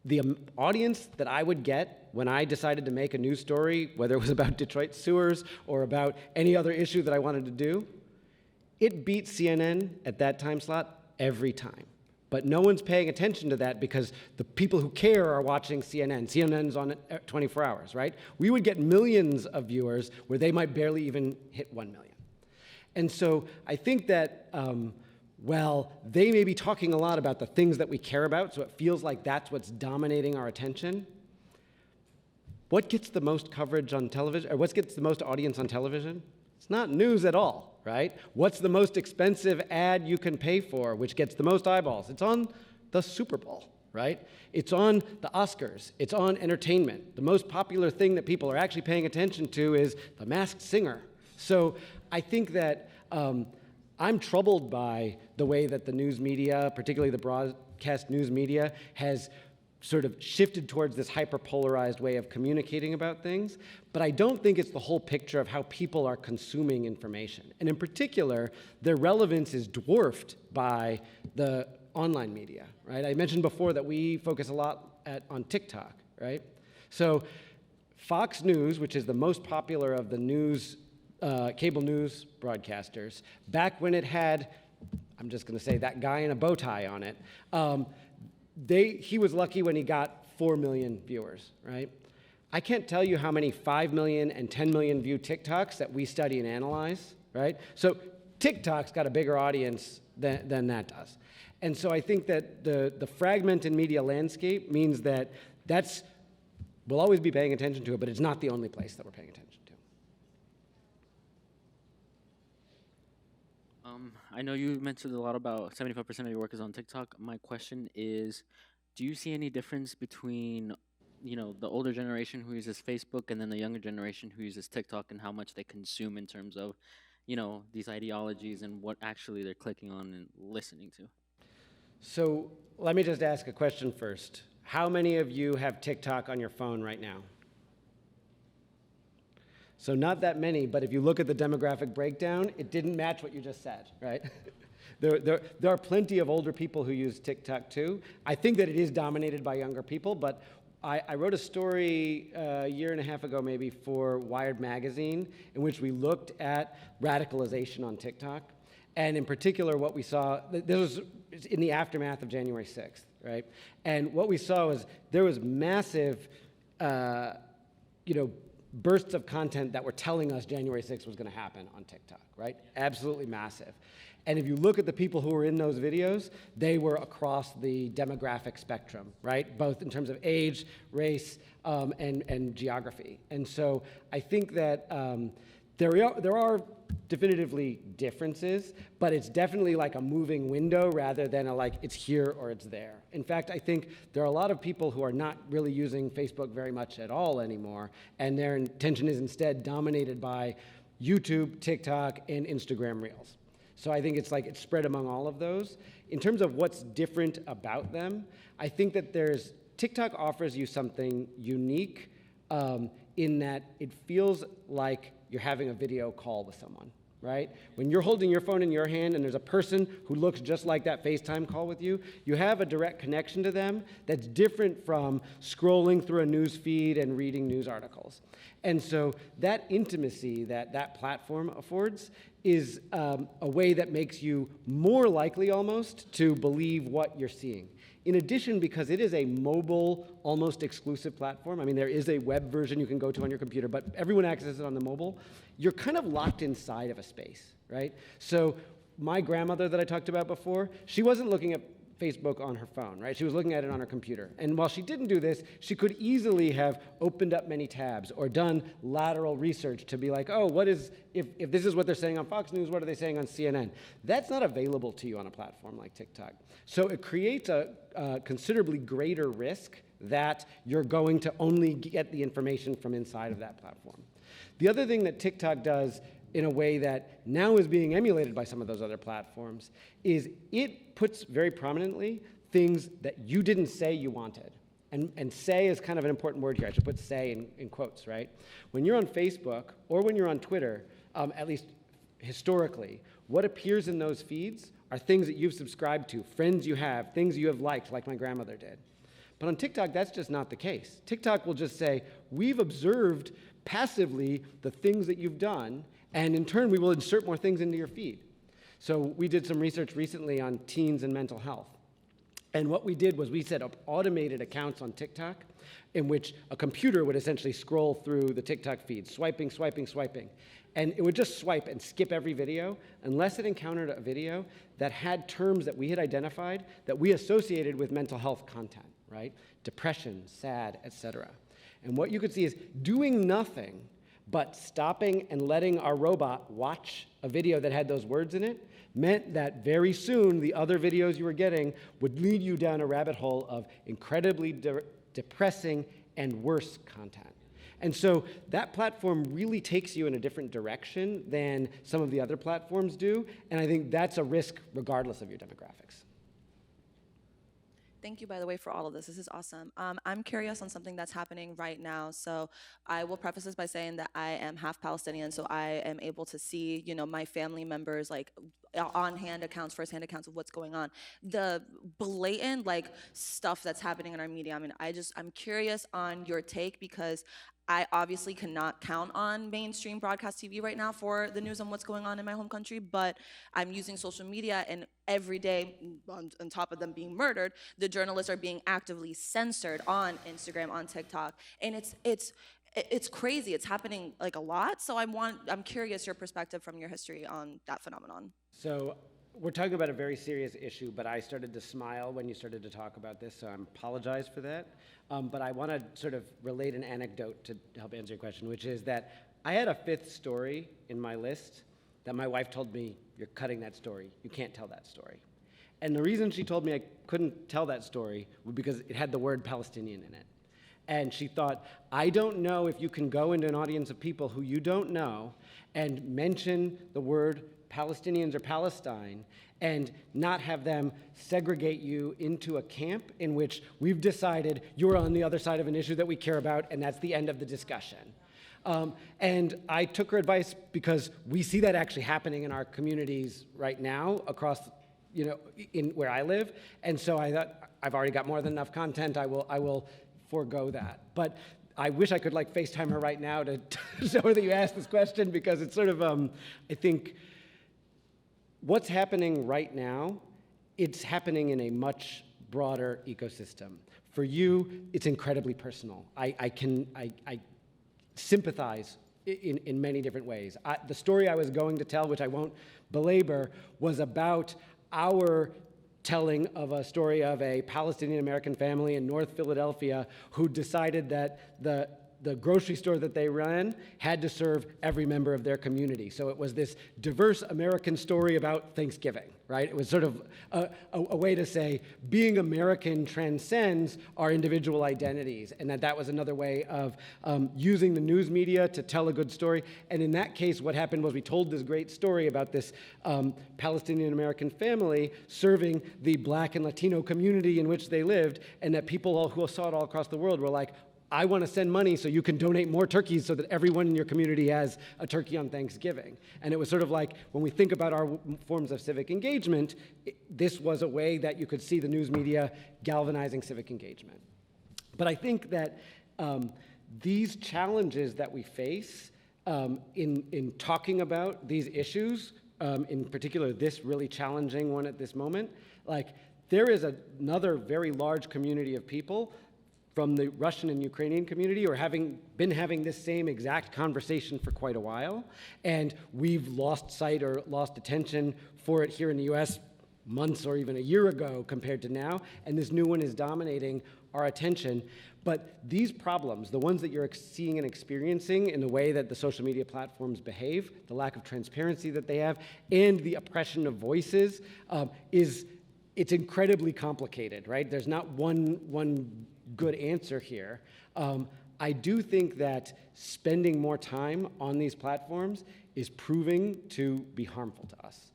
The audience that I would get when I decided to make a news story, whether it was about Detroit sewers or about any other issue that I wanted to do, it beat CNN at that time slot every time. But no one's paying attention to that because the people who care are watching CNN. CNN's on 24 hours, right? We would get millions of viewers where they might barely even hit 1 million. And so I think that well, they may be talking a lot about the things that we care about, so it feels like that's what's dominating our attention. What gets the most coverage on television, or what gets the most audience on television? It's not news at all, right? What's the most expensive ad you can pay for, which gets the most eyeballs? It's on the Super Bowl, right? It's on the Oscars. It's on entertainment. The most popular thing that people are actually paying attention to is The Masked Singer. So I think that I'm troubled by the way that the news media, particularly the broadcast news media, has sort of shifted towards this hyper-polarized way of communicating about things, but I don't think it's the whole picture of how people are consuming information. And in particular, their relevance is dwarfed by the online media, right? I mentioned before that we focus a lot on TikTok, right? So Fox News, which is the most popular of the news, cable news broadcasters, back when it had, I'm just gonna say, that guy in a bow tie on it, he was lucky when he got 4 million viewers, right? I can't tell you how many 5 million and 10 million view TikToks that we study and analyze, right? So TikTok's got a bigger audience than that does. And so I think that the fragmented media landscape means that we'll always be paying attention to it, but it's not the only place that we're paying attention to. I know you mentioned a lot about 75% of your work is on TikTok. My question is, do you see any difference between, the older generation who uses Facebook and then the younger generation who uses TikTok and how much they consume in terms of, these ideologies and what actually they're clicking on and listening to? So let me just ask a question first. How many of you have TikTok on your phone right now? So not that many, but if you look at the demographic breakdown, it didn't match what you just said, right? There are plenty of older people who use TikTok too. I think that it is dominated by younger people, but I wrote a story a year and a half ago maybe for Wired magazine in which we looked at radicalization on TikTok. And in particular, what we saw, this was in the aftermath of January 6th, right? And what we saw was there was massive, bursts of content that were telling us January 6th was going to happen on TikTok, right? Absolutely massive. And if you look at the people who were in those videos, they were across the demographic spectrum, right? Both in terms of age, race, and geography. And so I think that there are definitively differences, but it's definitely like a moving window rather than it's here or it's there. In fact, I think there are a lot of people who are not really using Facebook very much at all anymore, and their attention is instead dominated by YouTube, TikTok, and Instagram Reels. So I think it's spread among all of those. In terms of what's different about them, I think that TikTok offers you something unique in that it feels like you're having a video call with someone, right? When you're holding your phone in your hand and there's a person who looks just like that FaceTime call with you, you have a direct connection to them that's different from scrolling through a news feed and reading news articles. And so that intimacy that platform affords is a way that makes you more likely almost to believe what you're seeing. In addition, because it is a mobile, almost exclusive platform, I mean, there is a web version you can go to on your computer, but everyone accesses it on the mobile, you're kind of locked inside of a space, right? So my grandmother that I talked about before, she wasn't looking at Facebook on her phone, right? She was looking at it on her computer. And while she didn't do this, she could easily have opened up many tabs or done lateral research to be like, oh, if this is what they're saying on Fox News, what are they saying on CNN? That's not available to you on a platform like TikTok. So it creates a considerably greater risk that you're going to only get the information from inside of that platform. The other thing that TikTok does in a way that now is being emulated by some of those other platforms is it puts very prominently things that you didn't say you wanted. And say is kind of an important word here. I should put say in quotes, right? When you're on Facebook or when you're on Twitter, at least historically, what appears in those feeds are things that you've subscribed to, friends you have, things you have liked, like my grandmother did. But on TikTok, that's just not the case. TikTok will just say, we've observed passively the things that you've done, and in turn, we will insert more things into your feed. So we did some research recently on teens and mental health. And what we did was we set up automated accounts on TikTok in which a computer would essentially scroll through the TikTok feed, swiping, swiping, swiping. And it would just swipe and skip every video unless it encountered a video that had terms that we had identified that we associated with mental health content, right? Depression, sad, etc. And what you could see is doing nothing but stopping and letting our robot watch a video that had those words in it meant that very soon the other videos you were getting would lead you down a rabbit hole of incredibly depressing and worse content. And so that platform really takes you in a different direction than some of the other platforms do, and I think that's a risk regardless of your demographics. Thank you, by the way, for all of this. This is awesome. I'm curious on something that's happening right now. So I will preface this by saying that I am half Palestinian, so I am able to see, my family members like on-hand accounts, first-hand accounts of what's going on. The blatant stuff that's happening in our media. I mean, I'm curious on your take because I obviously cannot count on mainstream broadcast TV right now for the news on what's going on in my home country, but I'm using social media, and every day, on top of them being murdered, the journalists are being actively censored on Instagram, on TikTok, and it's crazy. It's happening a lot. So I'm curious your perspective from your history on that phenomenon. So we're talking about a very serious issue, but I started to smile when you started to talk about this, so I apologize for that. But I want to sort of relate an anecdote to help answer your question, which is that I had a fifth story in my list that my wife told me, "You're cutting that story. You can't tell that story." And the reason she told me I couldn't tell that story was because it had the word Palestinian in it. And she thought, I don't know if you can go into an audience of people who you don't know and mention the word Palestinians or Palestine and not have them segregate you into a camp in which we've decided you're on the other side of an issue that we care about, and that's the end of the discussion. And I took her advice because we see that actually happening in our communities right now across, in where I live. And so I thought, I've already got more than enough content, I will forego that. But I wish I could FaceTime her right now to show her that you asked this question, because it's sort of, I think, what's happening right now, it's happening in a much broader ecosystem. For you, it's incredibly personal. I sympathize in many different ways. The story I was going to tell, which I won't belabor, was about our telling of a story of a Palestinian-American family in North Philadelphia who decided that the grocery store that they ran had to serve every member of their community. So it was this diverse American story about Thanksgiving, right? It was sort of a way to say being American transcends our individual identities, and that was another way of using the news media to tell a good story. And in that case, what happened was we told this great story about this Palestinian-American family serving the Black and Latino community in which they lived, and that people who saw it all across the world were like, I want to send money so you can donate more turkeys so that everyone in your community has a turkey on Thanksgiving. And it was sort of like, when we think about our forms of civic engagement, this was a way that you could see the news media galvanizing civic engagement. But I think that these challenges that we face in talking about these issues, in particular this really challenging one at this moment, there is another very large community of people from the Russian and Ukrainian community or been having this same exact conversation for quite a while, and we've lost sight or lost attention for it here in the US months or even a year ago compared to now, and this new one is dominating our attention. But these problems, the ones that you're seeing and experiencing in the way that the social media platforms behave, the lack of transparency that they have, and the oppression of voices, it's incredibly complicated, right? There's not one good answer here. I do think that spending more time on these platforms is proving to be harmful to us.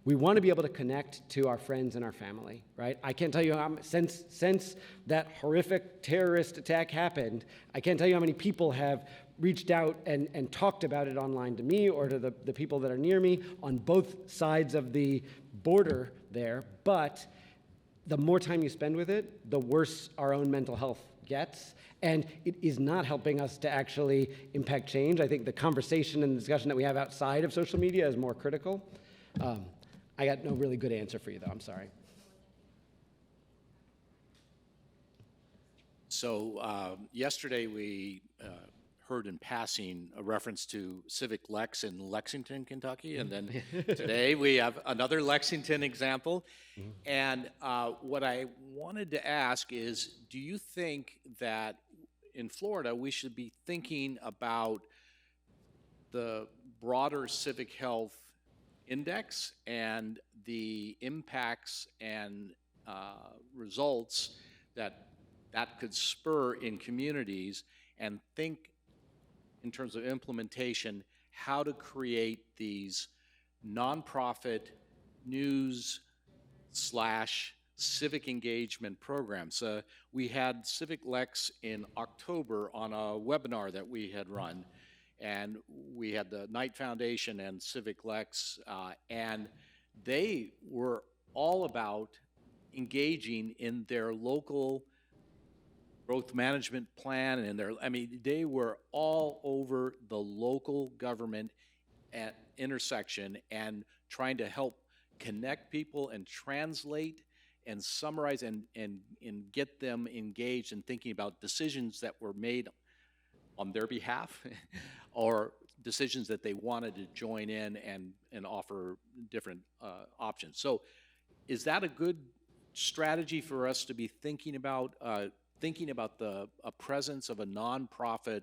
We want to be able to connect to our friends and our family, right? I can't tell you since that horrific terrorist attack happened, I can't tell you how many people have reached out and talked about it online to me or to the people that are near me on both sides of the border there, but the more time you spend with it, the worse our own mental health gets, and it is not helping us to actually impact change. I think the conversation and the discussion that we have outside of social media is more critical. I got no really good answer for you, though. I'm sorry. So yesterday we heard in passing a reference to Civic Lex in Lexington, Kentucky, and then today we have another Lexington example. And what I wanted to ask is, do you think that in Florida we should be thinking about the broader civic health index and the impacts and results that could spur in communities, and think in terms of implementation how to create these nonprofit news / civic engagement programs? We had Civic Lex in October on a webinar that we had run, and we had the Knight Foundation and Civic Lex, and they were all about engaging in their local growth management plan, and they were all over the local government at intersection and trying to help connect people and translate and summarize and get them engaged in thinking about decisions that were made on their behalf or decisions that they wanted to join in and offer different options. So is that a good strategy for us to be thinking about the presence of a nonprofit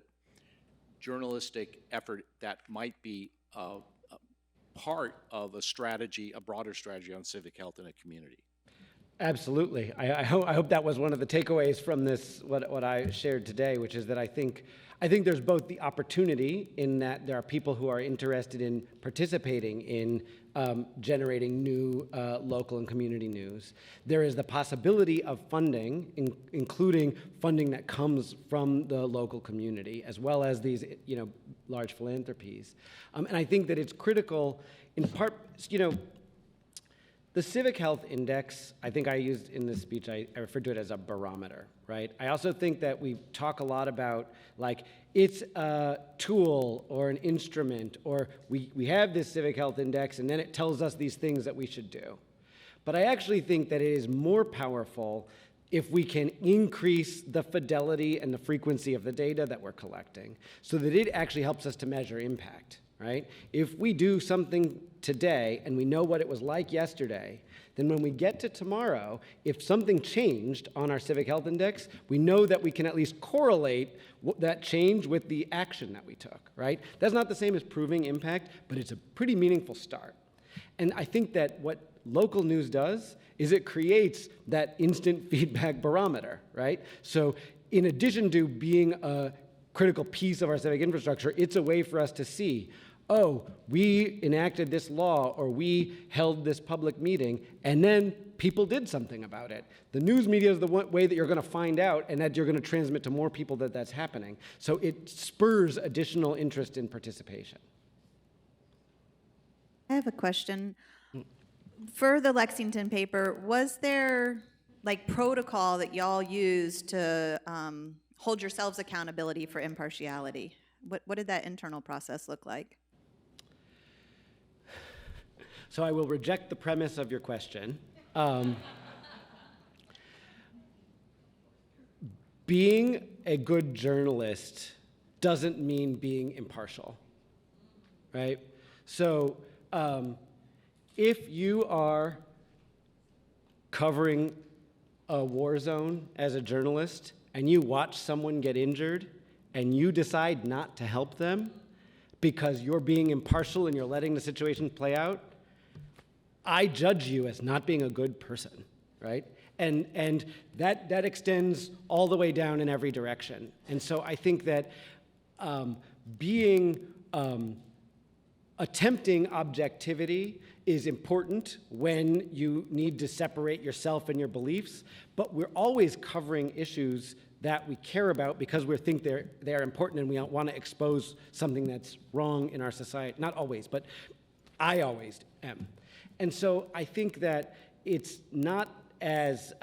journalistic effort that might be a part of a strategy, a broader strategy on civic health in a community? Absolutely. I hope that was one of the takeaways from this, what I shared today, which is that I think there's both the opportunity in that there are people who are interested in participating in generating new local and community news. There is the possibility of funding, including funding that comes from the local community, as well as these large philanthropies. And I think that it's critical, in part, the Civic Health Index, I think I used in this speech, I referred to it as a barometer, right? I also think that we talk a lot about, like, it's a tool or an instrument, or we have this Civic Health Index, and then it tells us these things that we should do. But I actually think that it is more powerful if we can increase the fidelity and the frequency of the data that we're collecting, so that it actually helps us to measure impact. Right? If we do something today and we know what it was like yesterday, then when we get to tomorrow, if something changed on our Civic Health Index, we know that we can at least correlate that change with the action that we took, right? That's not the same as proving impact, but it's a pretty meaningful start. And I think that what local news does is it creates that instant feedback barometer, right? So in addition to being a critical piece of our civic infrastructure, it's a way for us to see, oh, we enacted this law, or we held this public meeting, and then people did something about it. The news media is the way that you're going to find out, and that you're going to transmit to more people that that's happening. So it spurs additional interest in participation. I have a question. For the Lexington paper, was there protocol that y'all used to hold yourselves accountability for impartiality? What did that internal process look like? So I will reject the premise of your question. Being a good journalist doesn't mean being impartial, right? So if you are covering a war zone as a journalist and you watch someone get injured and you decide not to help them because you're being impartial and you're letting the situation play out, I judge you as not being a good person, right? And that extends all the way down in every direction. And so I think that attempting objectivity is important when you need to separate yourself and your beliefs, but we're always covering issues that we care about because we think they're important and we want to expose something that's wrong in our society. Not always, but I always am. And so I think that it's not as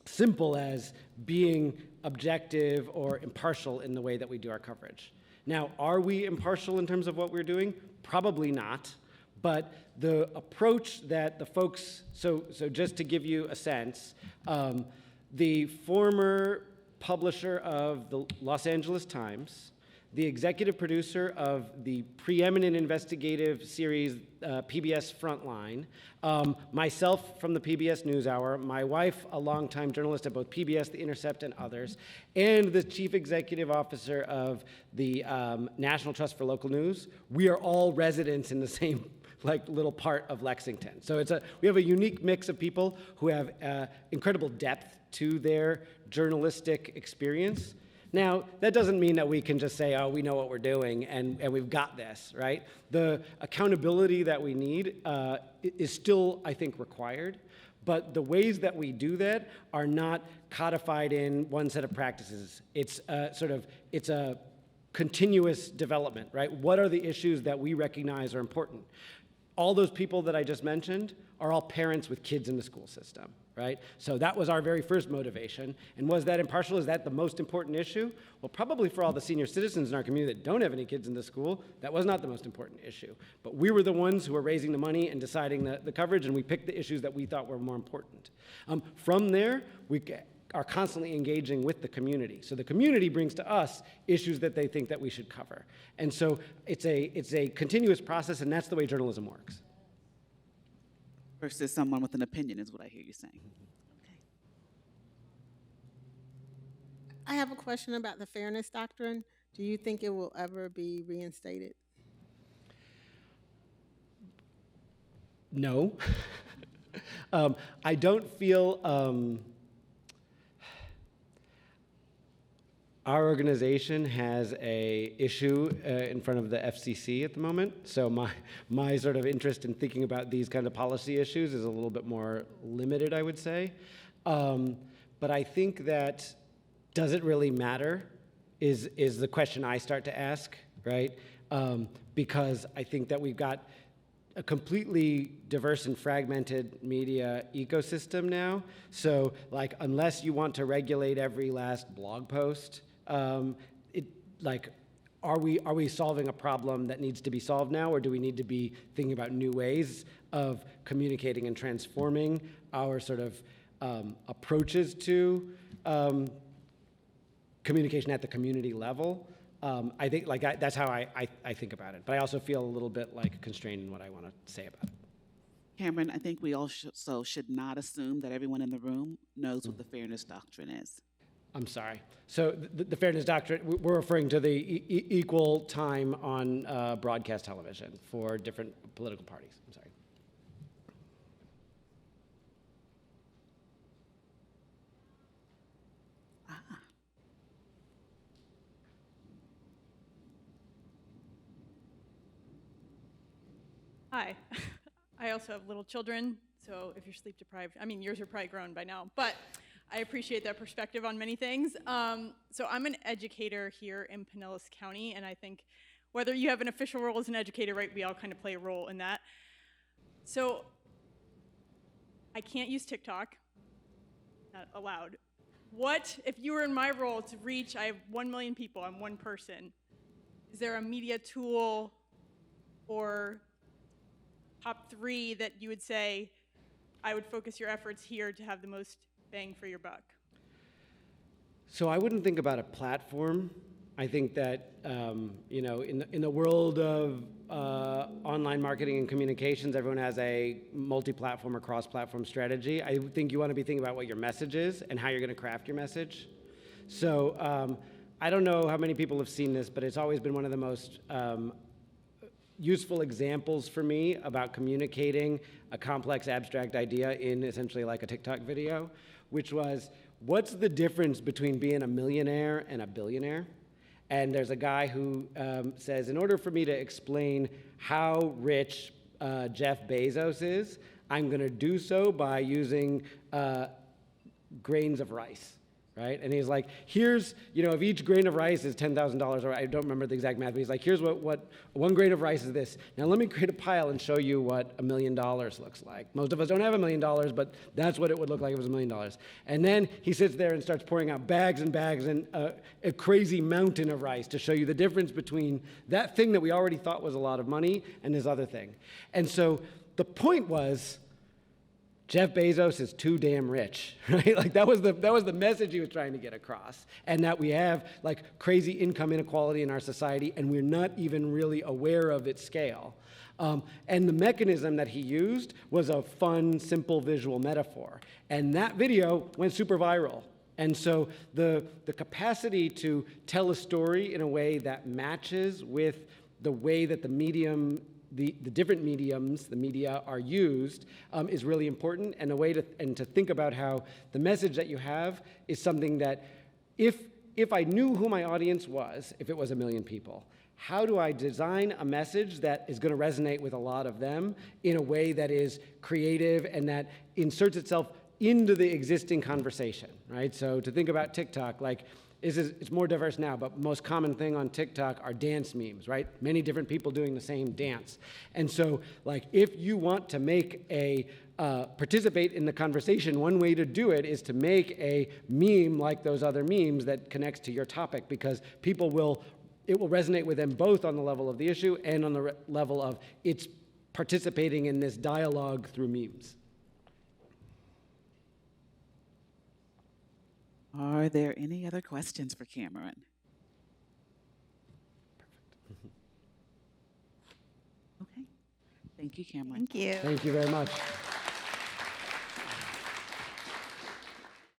simple as being objective or impartial in the way that we do our coverage. Now, are we impartial in terms of what we're doing? Probably not. But the approach that the folks, so just to give you a sense, the former publisher of the Los Angeles Times, the executive producer of the preeminent investigative series PBS Frontline, myself from the PBS NewsHour, my wife, a longtime journalist at both PBS, The Intercept, and others, and the chief executive officer of the National Trust for Local News. We are all residents in the same little part of Lexington. So we have a unique mix of people who have incredible depth to their journalistic experience. Now, that doesn't mean that we can just say, oh, we know what we're doing and we've got this, right? The accountability that we need is still, I think, required. But the ways that we do that are not codified in one set of practices. It's it's a continuous development, right? What are the issues that we recognize are important? All those people that I just mentioned are all parents with kids in the school system, right? So that was our very first motivation. And was that impartial? Is that the most important issue? Well, probably for all the senior citizens in our community that don't have any kids in the school, that was not the most important issue. But we were the ones who were raising the money and deciding the coverage, and we picked the issues that we thought were more important. From there, we are constantly engaging with the community. So the community brings to us issues that they think that we should cover. And so it's a continuous process, and that's the way journalism works. Versus someone with an opinion is what I hear you saying. Okay. I have a question about the fairness doctrine. Do you think it will ever be reinstated? No. I don't feel our organization has a issue in front of the FCC at the moment. So my sort of interest in thinking about these kind of policy issues is a little bit more limited, I would say. But I think that does it really matter is the question I start to ask, right? Because I think that we've got a completely diverse and fragmented media ecosystem now. So unless you want to regulate every last blog post, are we solving a problem that needs to be solved now, or do we need to be thinking about new ways of communicating and transforming our sort of approaches to communication at the community level? I think that's how I think about it. But I also feel a little bit constrained in what I want to say about it. Cameron, I think we also should not assume that everyone in the room knows what the fairness doctrine is. I'm sorry. So the fairness doctrine, we're referring to the equal time on broadcast television for different political parties. I'm sorry. Hi. I also have little children, so if you're sleep deprived, I mean, yours are probably grown by now, but I appreciate that perspective on many things. So I'm an educator here in Pinellas County, and I think whether you have an official role as an educator, right, we all kind of play a role in that. So I can't use TikTok, not allowed. What, if you were in my role to reach, I have 1 million people, I'm one person, is there a media tool or top 3 that you would say, I would focus your efforts here to have the most bang for your buck? So I wouldn't think about a platform. I think that in the world of online marketing and communications, everyone has a multi-platform or cross-platform strategy. I think you want to be thinking about what your message is and how you're going to craft your message. So I don't know how many people have seen this, but it's always been one of the most useful examples for me about communicating a complex abstract idea in essentially like a TikTok video, which was, what's the difference between being a millionaire and a billionaire? And there's a guy who says, in order for me to explain how rich Jeff Bezos is, I'm going to do so by using grains of rice. Right? And he's like, here's, if each grain of rice is $10,000, or I don't remember the exact math, but he's like, here's what 1 grain of rice is this. Now let me create a pile and show you what $1 million looks like. Most of us don't have $1 million, but that's what it would look like if it was $1 million. And then he sits there and starts pouring out bags and bags and a crazy mountain of rice to show you the difference between that thing that we already thought was a lot of money and this other thing. And so the point was, Jeff Bezos is too damn rich, right? Like that was the message he was trying to get across, and that we have like crazy income inequality in our society, and we're not even really aware of its scale. And the mechanism that he used was a fun, simple visual metaphor, and that video went super viral. And so the capacity to tell a story in a way that matches with the way that the medium, the different mediums, the media are used, is really important. And a way to think about how the message that you have is something that if I knew who my audience was, if it was 1 million people, how do I design a message that is going to resonate with a lot of them in a way that is creative and that inserts itself into the existing conversation, right? So to think about TikTok, like it's more diverse now, but most common thing on TikTok are dance memes, right? Many different people doing the same dance. And so like if you want to make participate in the conversation, one way to do it is to make a meme like those other memes that connects to your topic, because it will resonate with them both on the level of the issue and on the level of it's participating in this dialogue through memes. Are there any other questions for Cameron? Okay. Thank you, Cameron. Thank you. Thank you very much.